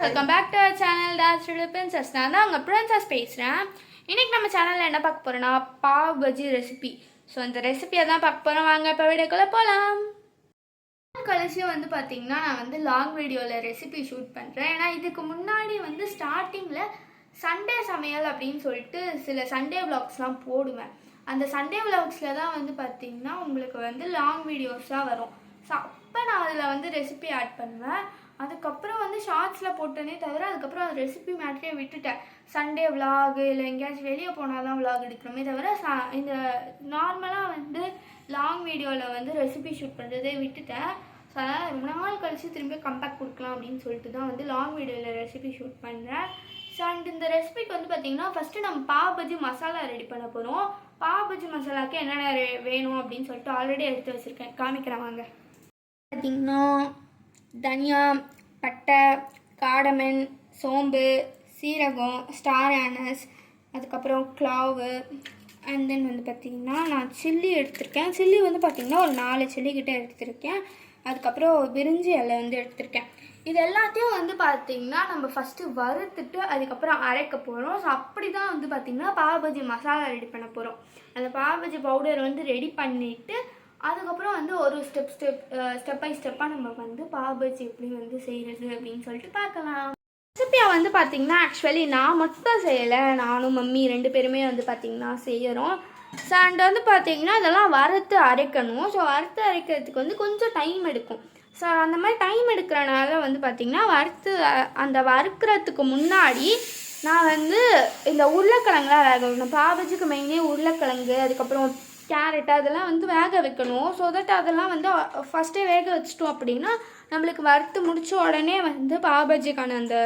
Welcome back to our channel dance princess. நான் தான் உங்கள் பிரின்சஸ் பேசுகிறேன். இன்றைக்கி நம்ம சேனலில் என்ன பார்க்க போகிறோன்னா பாவ் பஜ்ஜி ரெசிபி. ஸோ இந்த ரெசிபியை தான் பார்க்க போகிறோம். வாங்க இப்போ வீடியோக்குள்ளே போகலாம். கடைசியாக வந்து பார்த்திங்கன்னா நான் லாங் வீடியோவில் ரெசிபி ஷூட் பண்ணுறேன். ஏன்னா இதுக்கு முன்னாடி ஸ்டார்டிங்கில் சண்டே சமையல் அப்படின்னு சொல்லிட்டு சில சண்டே விளாக்ஸ்லாம் போடுவேன். அந்த சண்டே விளாக்ஸில் தான் பார்த்திங்கன்னா உங்களுக்கு லாங் வீடியோஸாக வரும். ஸோ அப்போ நான் அதில் ரெசிபி ஆட் பண்ணுவேன். அதுக்கப்புறம் ஷார்ட்ஸில் போட்டேனே தவிர அதுக்கப்புறம் அது ரெசிபி மேட்டரே விட்டுட்டேன். சண்டே விலாகு இல்லை எங்கேயாச்சும் வெளியே போனால் தான் விலாக் எடுக்கணுமே தவிர இந்த நார்மலாக லாங் வீடியோவில் ரெசிபி ஷூட் பண்ணுறதே விட்டுட்டேன். ஸோ அதனால் ரொம்ப நாள் கழித்து திரும்பி கம்பேக் கொடுக்கலாம் அப்படின்னு சொல்லிட்டு தான் லாங் வீடியோவில் ரெசிபி ஷூட் பண்ணுறேன். ஸோ அண்ட் இந்த ரெசிபிக்கு பார்த்திங்கன்னா ஃபஸ்ட்டு நம்ம பாவ் பஜ்ஜி மசாலா ரெடி பண்ண போகிறோம். பாவ் பஜ்ஜி மசாலாவுக்கு என்னென்ன வேணும் அப்படின்னு சொல்லிட்டு ஆல்ரெடி எடுத்து வச்சுருக்கேன், காமிக்கிறேன் வாங்க. பார்த்திங்கன்னா தனியா, பட்டை, காடமன், சோம்பு, சீரகம், ஸ்டார் ஆனஸ், அதுக்கப்புறம் கிளாவு, அண்ட் தென் பார்த்திங்கன்னா நான் சில்லி எடுத்திருக்கேன். சில்லி பார்த்திங்கன்னா ஒரு 4 சில்லி கிட்டே எடுத்திருக்கேன். அதுக்கப்புறம் பிரிஞ்சி இலை எடுத்திருக்கேன். இது எல்லாத்தையும் பார்த்திங்கன்னா நம்ம ஃபஸ்ட்டு வறுத்துட்டு அதுக்கப்புறம் அரைக்க போகிறோம். ஸோ அப்படி தான் பார்த்திங்கன்னா பாவ் பஜ்ஜி மசாலா ரெடி பண்ண போகிறோம். அந்த பாவ் பஜ்ஜி பவுடர் ரெடி பண்ணிவிட்டு அதுக்கப்புறம் ஒரு ஸ்டெப் பை ஸ்டெப்பாக நம்ம பாவ் பஜ்ஜி எப்படி செய்கிறது அப்படின்னு சொல்லிட்டு பார்க்கலாம். ரெசிபியை பார்த்திங்கன்னா ஆக்சுவலி நான் மட்டும் செய்யலை, நானும் மம்மி 2 பேருமே பார்த்திங்கன்னா செய்கிறோம். ஸோ அண்ட் பார்த்திங்கன்னா இதெல்லாம் வறுத்து அரைக்கணும். ஸோ வறுத்து அரைக்கிறதுக்கு கொஞ்சம் டைம் எடுக்கும். ஸோ அந்த மாதிரி டைம் எடுக்கிறனால பார்த்திங்கன்னா அந்த வறுக்கிறதுக்கு முன்னாடி நான் இந்த உருளைக்கிழங்குலாம் வேக வைக்கணும். பாவ் பஜ்ஜிக்கு மெயினே உருளைக்கிழங்கு, அதுக்கப்புறம் கேரட் அதெல்லாம் வேக வைக்கணும். ஸோ தட் அதெல்லாம் ஃபஸ்ட்டே வேக வச்சிட்டோம் அப்படின்னா நம்மளுக்கு வறுத்து முடிச்ச உடனே பாவ் பஜ்ஜிக்கான அந்த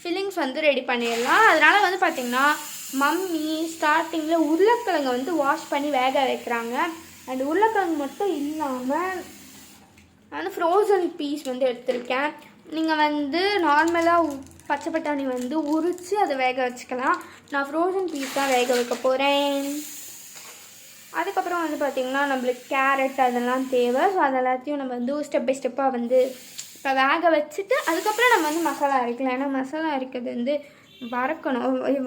ஃபில்லிங்ஸ் ரெடி பண்ணிடலாம். அதனால் பார்த்திங்கன்னா மம்மி ஸ்டார்டிங்கில் உருளைக்கிழங்கை வாஷ் பண்ணி வேக வைக்கிறாங்க. அந்த உருளைக்கிழங்கு மட்டும் இல்லாமல் நான் ஃப்ரோசன் பீஸ் எடுத்திருக்கேன். நீங்கள் நார்மலாக பச்சை பட்டாணி உரித்து அதை வேக வச்சுக்கலாம். நான் ஃப்ரோசன் பீஸ் தான் வேக வைக்க போகிறேன். அதுக்கப்புறம் பார்த்திங்கன்னா நம்மளுக்கு கேரட் அதெல்லாம் தேவை. ஸோ அதெல்லாத்தையும் நம்ம ஸ்டெப் பை ஸ்டெப்பாக இப்போ வேக வச்சுட்டு அதுக்கப்புறம் நம்ம மசாலா அரைக்கலாம். ஏன்னா மசாலா அரைக்கிறது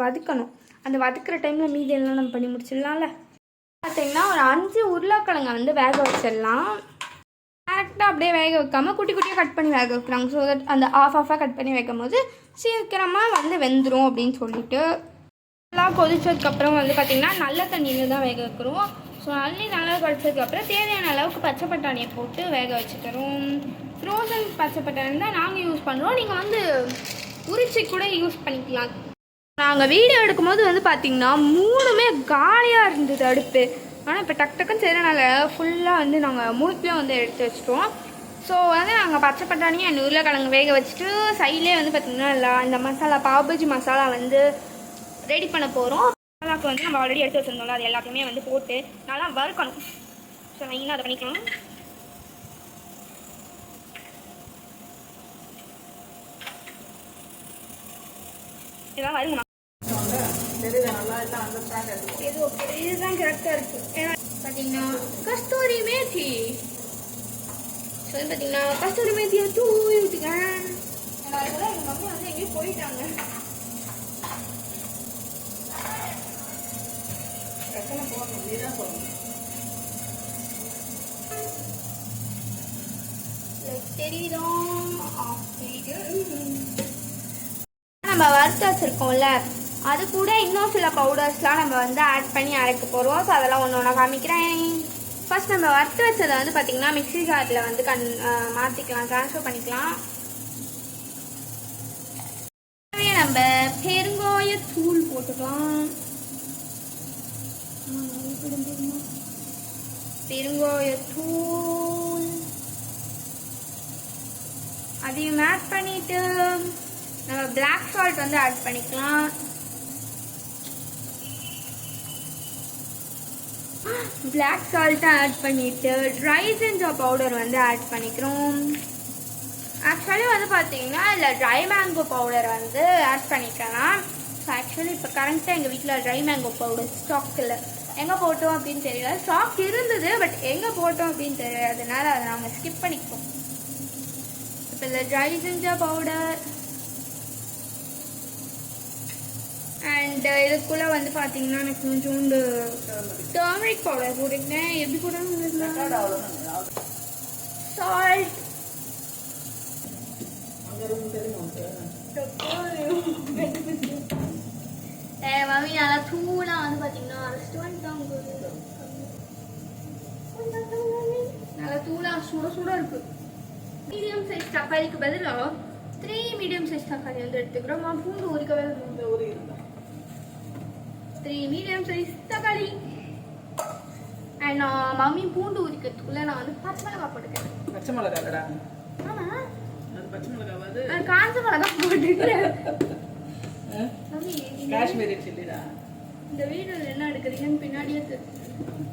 வதக்கணும். அந்த வதக்கிற டைமில் மீதி எல்லாம் நம்ம பண்ணி முடிச்சிடலாம்ல. பார்த்திங்கன்னா ஒரு 5 உருளைக்கிழங்கை வேக வச்சிடலாம். டேரெக்டாக அப்படியே வேக வைக்காமல் குட்டி குட்டியாக கட் பண்ணி வேக வைக்கிறாங்க. ஸோ தட் அந்த ஆஃபாக கட் பண்ணி வைக்கும் போது சீக்கிரமாக வெந்துடும் அப்படின்னு சொல்லிட்டு எல்லாம் கொதிச்சதுக்கப்புறம் பார்த்திங்கன்னா நல்ல தண்ணியில் தான் வேக வைக்கிறோம். ஸோ நல்லா கொதிச்சதுக்கப்புறம் தேவையான அளவுக்கு பச்சை பட்டாணியை போட்டு வேக வச்சுக்கிறோம். ஃப்ரோசன் பச்சை பட்டாணி தான் நாங்கள் யூஸ் பண்ணுறோம். நீங்கள் உரிச்சி கூட யூஸ் பண்ணிக்கலாம். நாங்கள் வீடியோ எடுக்கும்போது பார்த்திங்கன்னா 3மே காலியாக இருந்தது அடுப்பு. ஆனால் இப்போ டக்குன்னு செய்கிறனால ஃபுல்லாக நாங்கள் மூக்கிலையும் எடுத்து வச்சிட்டோம். ஸோ நாங்கள் பச்சை பட்டாணியும் அண்ட் உருளைக்கிழங்கு வேக வச்சுட்டு சைட்லேயே பார்த்திங்கன்னா இந்த மசாலா பாவ் பஜ்ஜி மசாலா ரெடி பண்ண போகிறோம். மசாலாவுக்கு நம்ம ஆல்ரெடி எடுத்து வச்சுருந்தோம்ல, அது எல்லாத்தையுமே போட்டு நல்லா வறுக்கணும். ஸோ மெயினாக அதை பண்ணிக்கலாம். இதெல்லாம் வருங்கண்ணா, இதுதான் கரெக்டாக இருக்குது. ஏன்னா பார்த்தீங்கன்னா கஸ்தூரி மேத்தி. ஸோ பார்த்தீங்கன்னா கஸ்தூரி மேத்தியை தூவி விட்டுக்கேன். எங்கள் மம்மி எங்கேயும் போயிட்டாங்க. நம்ம வறுத்து வச்சிருக்கோம்ல, அது கூட இன்னும் சில பவுடர்ஸ்லாம் நம்ம ஆட் பண்ணி அரைக்க போகிறோம். ஸோ அதெல்லாம் ஒன்று ஒன்றா காமிக்கிறேன். ஃபர்ஸ்ட் நம்ம வறுத்து வச்சதை பார்த்திங்கன்னா மிக்ஸி ஜாரில் மாற்றிக்கலாம், ட்ரான்ஸ்ஃபர் பண்ணிக்கலாம். நம்ம பெருங்காயத்தூள் போட்டுக்கலாம். பெருங்காயத்தூள் அதையும் ஆட் பண்ணிட்டு நம்ம பிளாக் சால்ட் ஆட் பண்ணிக்கலாம். பிளாக் சால்ட்டை ஆட் பண்ணிட்டு ட்ரை ஜிஞ்சர் பவுடர் ஆட் பண்ணிக்கிறோம். ஆக்சுவலி பார்த்தீங்கன்னா இதில் ட்ரை மேங்கோ பவுடர் ஆட் பண்ணிக்கலாம். ஸோ ஆக்சுவலி இப்போ கரண்ட்டாக எங்கள் வீட்டில் ட்ரை மேங்கோ பவுடர் ஸ்டாக் இல்லை. எங்கே போட்டோம் அப்படின்னு தெரியல. ஸ்டாக் இருந்தது, பட் எங்கே போட்டோம் அப்படின்னு தெரியாததுனால அதை நாங்கள் ஸ்கிப் பண்ணிப்போம். இப்போ இந்த ட்ரை ஜிஞ்சர் பவுடர் அண்ட் இதுக்குள்ளே வந்து பார்த்தீங்கன்னா எனக்கு கொஞ்சோண்டு டர்மரிக் பவுடர் போட்டுக்கிட்டேன். எப்படி போடணும்? சால்ட், மம்மி நல்லா தூளாக வந்து பார்த்தீங்கன்னா நல்லா தூளாக சுட இருக்கு. மீடியம் சைஸ் தக்காளிக்கு பதிலாக 3 மீடியம் சைஸ் தக்காளி வந்து எடுத்துக்கிறோம். பூண்டு உரிக்கவே 3 மீடியம் சைஸ் தக்காளி. அண்ட் நான் மம்மி பூண்டு உரிக்கிறதுக்குள்ள நான் வந்து பச்சை மிளகாய் போட்டுக்கிறேன். பச்சை மிளகாடா? ஆமா, அது பச்சை மிளகாவது நான் காஞ்ச மிளகாய் போட்டுக்கிறேன். மம்மி காஷ்மீரி சில்லிடா. இந்த வீடியோவில் என்ன எடுக்கிறீங்கன்னு பின்னாடியே தெரியும்.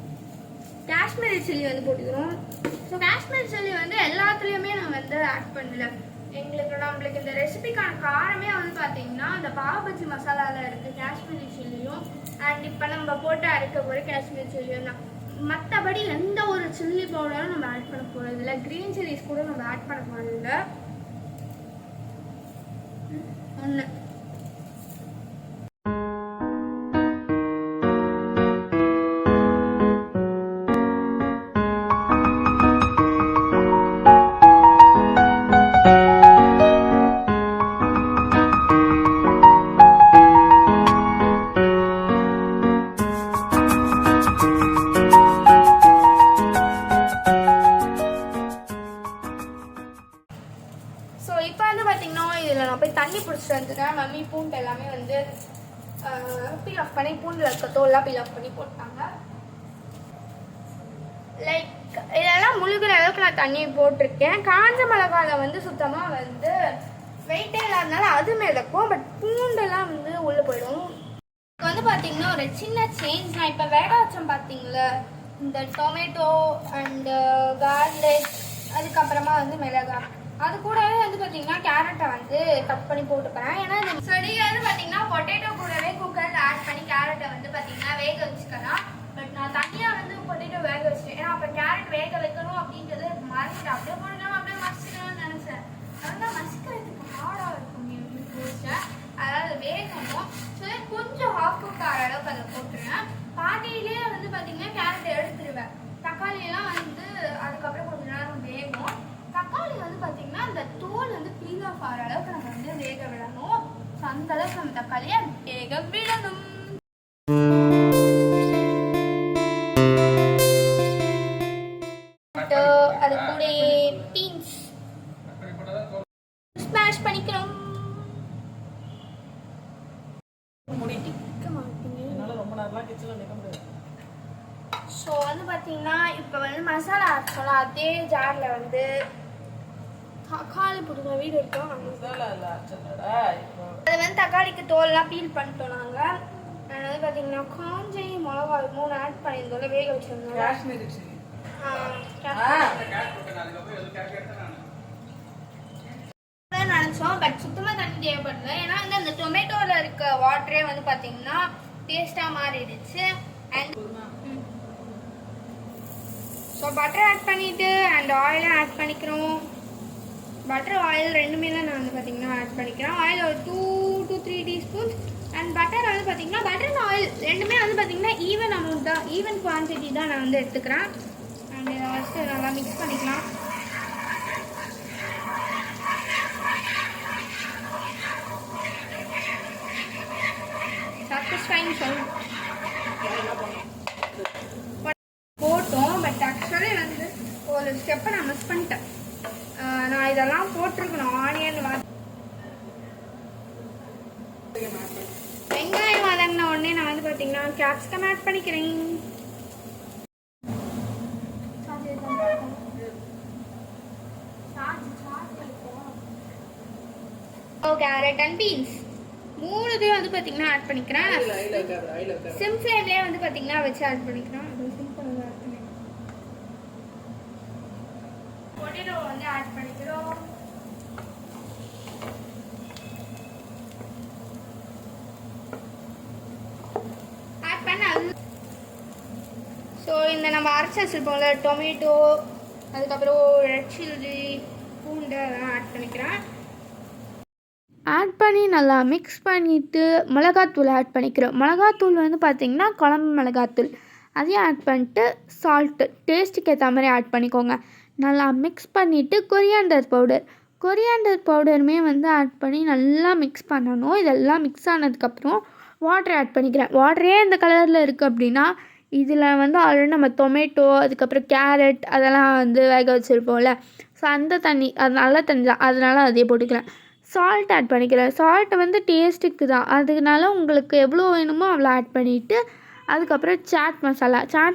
காஷ்மீரி சில்லி வந்து போட்டுக்கிறோம். ஸோ காஷ்மீரி சில்லி வந்து எல்லாத்துலேயுமே நான் வந்து ஆட் பண்ணல. நம்மளுக்கு இந்த ரெசிபிக்கான காரமே வந்து பார்த்தீங்கன்னா இந்த பாவ் பஜ்ஜி மசாலாவில் இருக்குது காஷ்மீரி சில்லியும். அண்ட் இப்போ நம்ம போட்டு அரைக்க போகிற காஷ்மீரி சில்லியும் தான். மற்றபடி எந்த ஒரு சில்லி பவுடரும் நம்ம ஆட் பண்ண போகிறது இல்லை. க்ரீன் சில்லிஸ் கூட நம்ம ஆட் பண்ண போகிறது இல்லை. ஒன்று தண்ணி பிடிச்சிட்டு வந்துட்டேன். மம்மி பூண்டு எல்லாமே வந்து பீல் ஆஃப் பண்ணி பூண்டில் இருக்க தோல்லாம் பீல் ஆஃப் பண்ணி போட்டாங்க. லைக் இதெல்லாம் முழுகிற அளவுக்கு நான் தண்ணி போட்டிருக்கேன். காஞ்ச மிளகாயில் வந்து சுத்தமாக வந்து வெயிட்டே இல்லாதனால அது மேலே இருக்கும். பட் பூண்டெல்லாம் வந்து உள்ளே போயிடும். இப்போ வந்து பார்த்தீங்கன்னா ஒரு சின்ன சேஞ்ச். நான் இப்போ வேக வச்சோம் பார்த்தீங்களா, இந்த டொமேட்டோ அண்டு கார்லிக், அதுக்கப்புறமா வந்து மிளகாய், அது கூடவே வந்து பார்த்தீங்கன்னா கேரட்டை வந்து கட் பண்ணி போட்டுக்கிறேன். ஏன்னா இந்த செடியை வந்து பார்த்தீங்கன்னா பொட்டேட்டோ கூடவே குக்கரில் ஆட் பண்ணி கேரட்டை வந்து பார்த்தீங்கன்னா வேக வச்சுக்கலாம். பட் நான் தனியாக வந்து பொட்டேட்டோ வேக வச்சுட்டேன். ஏன்னா அப்போ கேரட் வேக வைக்கணும் அப்படின்றது மறந்துட்டு அப்படியே போடணும், அப்படியே மசிக்கணும்னு நினச்சேன். அதனால் மசிக்கிறதுக்கு ஹார்டாக இருக்கும் யோசிச்சேன். அதாவது வேகணும். ஸோ கொஞ்சம் ஹாஃப் குக் ஆகிற அளவுக்கு அதை போட்டுருவேன். பாதியிலே வந்து பார்த்தீங்கன்னா கேரட்டை எடுத்துருவேன். தக்காளியெல்லாம் வந்து அதுக்கப்புறம் கொஞ்சம் நேரம் வேகும். தக்காளி வந்து பார்த்தீங்கன்னா அந்த தோல் வந்து பீல் ஆஃப் ஆகிற அளவுக்கு நம்ம வந்து வேக விடணும். ஸோ அந்த அளவுக்கு நம்ம தக்காளியை வேக விடணும். அது கூட பீன்ஸ் ஸ்மாஷ் பண்ணிக்கிறோம். ஸோ வந்து பார்த்தீங்கன்னா இப்போ வந்து மசாலா ஆட் பண்ணலாம். அதே ஜாரில் வந்து தக்காளி போட்டுக்க வீடு இருக்கோம். அது வந்து தக்காளிக்கு தோல்லாம் பீல் பண்ணிட்டோம் நாங்கள். வந்து பார்த்தீங்கன்னா காஞ்சை மிளகா 3 ஆட் பண்ணியிருந்தோம் வேக வச்சுருந்தோம். நினச்சோம் பட் சுத்தமாக தண்ணி தேவைப்படல. ஏன்னா வந்து அந்த டொமேட்டோவில் இருக்க வாட்டரே வந்து பார்த்தீங்கன்னா டேஸ்ட்டாக மாறிடுச்சு. அண்ட் ஸோ பட்டர் ஆட் பண்ணிவிட்டு அண்ட் ஆயிலும் ஆட் பண்ணிக்கிறோம். பட்டர் ஆயில் ரெண்டுமே தான் நான் வந்து பார்த்தீங்கன்னா ஆட் பண்ணிக்கிறேன். ஆயில் ஒரு 2 to 3 டீஸ்பூன்ஸ் அண்ட் பட்டர் வந்து பார்த்தீங்கன்னா பட்டர் அண்ட் ஆயில் ரெண்டுமே வந்து பார்த்தீங்கன்னா ஈவன் அமௌண்ட் தான், ஈவன் குவான்டிட்டி தான் நான் வந்து எடுத்துக்கிறேன். அண்ட் இதை ஃபஸ்ட்டு நல்லா மிக்ஸ் பண்ணிக்கலாம். சாட்டிஸ்ஃபைங் சொல்லணும் போட்டோம். பட் ஆக்சுவலி வந்து ஒரு ஸ்டெப்பை நான் மிஸ் பண்ணிட்டேன். நான் இதெல்லாம் போட்டிருக்கணும். ஆனியன் வெங்காயம் வதங்கின உடனே நான் வந்து பார்த்தீங்கன்னா கேப்சிகம் ஆட் பண்ணிக்கிறேன். கேரட் அண்ட் பீன்ஸ் 3 வந்து பார்த்தீங்கன்னா ஆட் பண்ணிக்கிறேன். சிம் ஃப்ளேம்லேயே வந்து பார்த்தீங்கன்னா வச்சு ஆட் பண்ணிக்கிறேன். பொட்டேட்டோ வந்து ஆட் பண்ணிக்கிறோம். ஆட் பண்ண ஸோ இந்த நம்ம அரைச்சி வச்சுருப்போம்ல டொமேட்டோ, அதுக்கப்புறம் ரெட் சில்லி, பூண்டு அதெல்லாம் ஆட் பண்ணிக்கிறேன். ஆட் பண்ணி நல்லா மிக்ஸ் பண்ணிவிட்டு மிளகாத்தூள் ஆட் பண்ணிக்கிறோம். மிளகாத்தூள் வந்து பார்த்திங்கன்னா குழம்பு மிளகாத்தூள் அதையும் ஆட் பண்ணிட்டு சால்ட்டு டேஸ்ட்டுக்கு ஏற்ற மாதிரி ஆட் பண்ணிக்கோங்க. நல்லா மிக்ஸ் பண்ணிவிட்டு கொரியாண்டர் பவுடருமே வந்து ஆட் பண்ணி நல்லா மிக்ஸ் பண்ணணும். இதெல்லாம் மிக்ஸ் ஆனதுக்கப்புறம் வாட்டர் ஆட் பண்ணிக்கிறேன். வாட்டரே இந்த கலரில் இருக்குது அப்படின்னா இதில் வந்து ஆல்ரெடி நம்ம டொமேட்டோ அதுக்கப்புறம் கேரட் அதெல்லாம் வந்து வேக வச்சுருப்போம்ல, ஸோ அந்த தண்ணி அது நல்ல தண்ணி தான், அதனால அதே போட்டுக்கிறேன். சால்ட் ஆட் பண்ணிக்கிறேன். சால்ட்டு வந்து டேஸ்ட்டுக்கு தான், அதனால உங்களுக்கு எவ்வளோ வேணுமோ அவ்வளோ ஆட் பண்ணிவிட்டு அதுக்கப்புறம் சாட்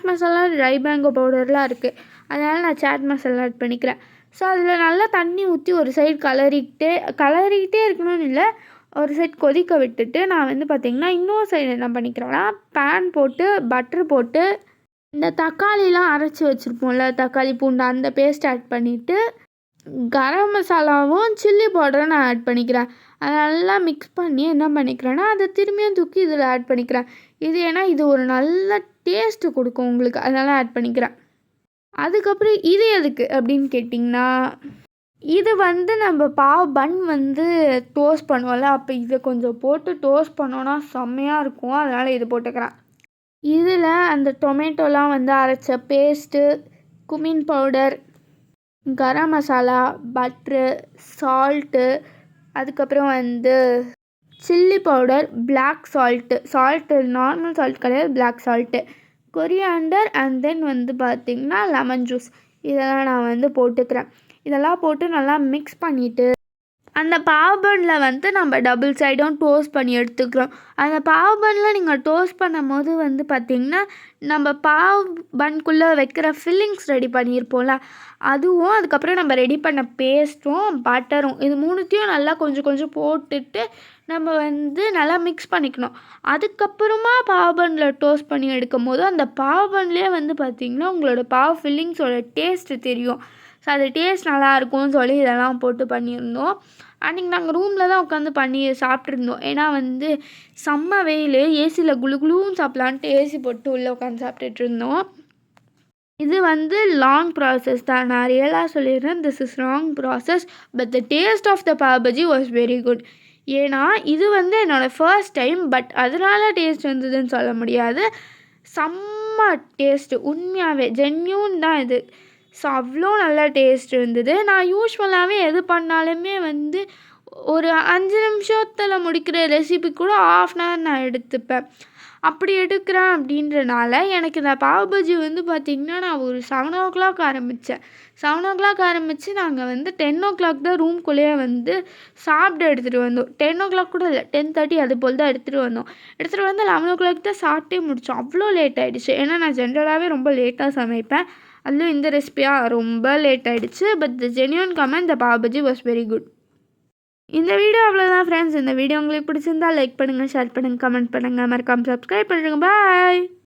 மசாலா ட்ரை மேங்கோ பவுடர்லாம் இருக்குது, அதனால் நான் சாட் மசாலா ஆட் பண்ணிக்கிறேன். ஸோ அதில் நல்லா தண்ணி ஊற்றி ஒரு சைடு கலரிக்கிட்டே இருக்கணும்னு இல்லை, ஒரு சைடு கொதிக்க விட்டுட்டு நான் வந்து பார்த்திங்கன்னா இன்னொரு சைடு என்ன பண்ணிக்கிறேன்னா பேன் போட்டு பட்ரு போட்டு இந்த தக்காளிலாம் அரைச்சி வச்சுருப்போம்ல, தக்காளி பூண்டு அந்த பேஸ்ட் ஆட் பண்ணிவிட்டு கரம் மசாலாவும் சில்லி பவுடரும் நான் ஆட் பண்ணிக்கிறேன். அதை நல்லா மிக்ஸ் பண்ணி என்ன பண்ணிக்கிறேன்னா அதை திரும்பியும் தூக்கி இதில் ஆட் பண்ணிக்கிறேன். இது ஏன்னா இது ஒரு நல்ல டேஸ்ட்டு கொடுக்கும் உங்களுக்கு, அதனால் ஆட் பண்ணிக்கிறேன். அதுக்கப்புறம் இது எதுக்கு அப்படின்னு கேட்டிங்கன்னா, இது வந்து நம்ம பாவ் பன் வந்து டோஸ்ட் பண்ணுவோம்ல, அப்போ இதை கொஞ்சம் போட்டு டோஸ்ட் பண்ணோன்னா செம்மையாக இருக்கும், அதனால் இது போட்டுக்கிறேன். இதில் அந்த டொமேட்டோலாம் வந்து அரைச்ச paste, cumin powder, garam masala, butter, salt, அதுக்கப்புறம் வந்து chilli powder, black salt normal salt கிடையாது, black salt, coriander and then வந்து பார்த்திங்கன்னா லெமன் ஜூஸ், இதெல்லாம் நான் வந்து போட்டுக்கிறேன். இதெல்லாம் போட்டு நல்லா மிக்ஸ் பண்ணிவிட்டு அந்த பாவ் பன்னில் வந்து நம்ம டபுள் சைடும் டோஸ்ட் பண்ணி எடுத்துக்கிறோம். அந்த பாவ் பன்னில் நீங்கள் டோஸ்ட் பண்ணும் போது வந்து பார்த்திங்கன்னா நம்ம பாவ் பன்குள்ளே வைக்கிற ஃபில்லிங்ஸ் ரெடி பண்ணியிருப்போம்ல, அதுவும் அதுக்கப்புறம் நம்ம ரெடி பண்ண பேஸ்ட்டும் பட்டரும் இது மூணுத்தையும் நல்லா கொஞ்சம் கொஞ்சம் போட்டுட்டு நம்ம வந்து நல்லா மிக்ஸ் பண்ணிக்கணும். அதுக்கப்புறமா பாவ் பன்னில் டோஸ்ட் பண்ணி எடுக்கும் போது அந்த பாவ் பன்னிலே வந்து பார்த்திங்கன்னா உங்களோட பாவ் ஃபில்லிங்ஸோட டேஸ்ட்டு தெரியும். ஸோ அது டேஸ்ட் நல்லாயிருக்கும்னு சொல்லி இதெல்லாம் போட்டு பண்ணியிருந்தோம். அன்றைக்கி நாங்கள் ரூமில் தான் உட்காந்து பண்ணி சாப்பிட்ருந்தோம். ஏன்னா வந்து செம்ம வெயில், ஏசியில் குளுன்னு சாப்பிட்லான்ட்டு ஏசி போட்டு உள்ளே உட்காந்து சாப்பிட்டுட்ருந்தோம். இது வந்து லாங் ப்ராசஸ் தான், நான் ரியலாக சொல்லிடுறேன், this is long process, but the taste of the pav bhaji was very good. ஏன்னா இது வந்து என்னோடய ஃபர்ஸ்ட் டைம், பட் அதனால டேஸ்ட் வந்ததுன்னு சொல்ல முடியாது, செம்ம டேஸ்ட்டு, உண்மையாகவே ஜென்யூன் தான் இது. ஸோ அவ்வளோ நல்லா டேஸ்ட் இருந்தது. நான் யூஸ்வலாகவே எது பண்ணாலுமே வந்து ஒரு 5 நிமிஷத்தில் முடிக்கிற ரெசிபி கூட 1/2 hour நான் எடுத்துப்பேன். அப்படி எடுக்கிறேன் அப்படின்றனால எனக்கு இந்த பாவ் பஜ்ஜி வந்து பார்த்திங்கன்னா நான் ஒரு 7 o'clock ஆரம்பித்தேன். 7 o'clock ஆரம்பித்து நாங்கள் வந்து 10 o'clock தான் ரூம்குள்ளேயே வந்து சாப்பிட்டு எடுத்துகிட்டு வந்தோம். 10 o'clock கூட இல்லை, 10:30 அது போல் தான் எடுத்துகிட்டு வந்தோம். எடுத்துகிட்டு வந்து 11 o'clock தான் சாப்பிட்டே முடித்தோம். அவ்வளோ லேட் ஆகிடுச்சு. ஏன்னா நான் ஜென்ரலாகவே ரொம்ப லேட்டாக சமைப்பேன், அதுவும் இந்த ரெசிபியாக ரொம்ப லேட் ஆகிடுச்சு. But the genuine comment, the pav bhaji was very good. இந்த வீடியோ அவ்வளோதான் ஃப்ரெண்ட்ஸ். இந்த வீடியோ உங்களுக்கு பிடிச்சிருந்தா லைக் பண்ணுங்கள், ஷேர் பண்ணுங்கள், கமெண்ட் பண்ணுங்கள், மறக்காமல் சப்ஸ்கிரைப் பண்ணுங்கள். பாய்.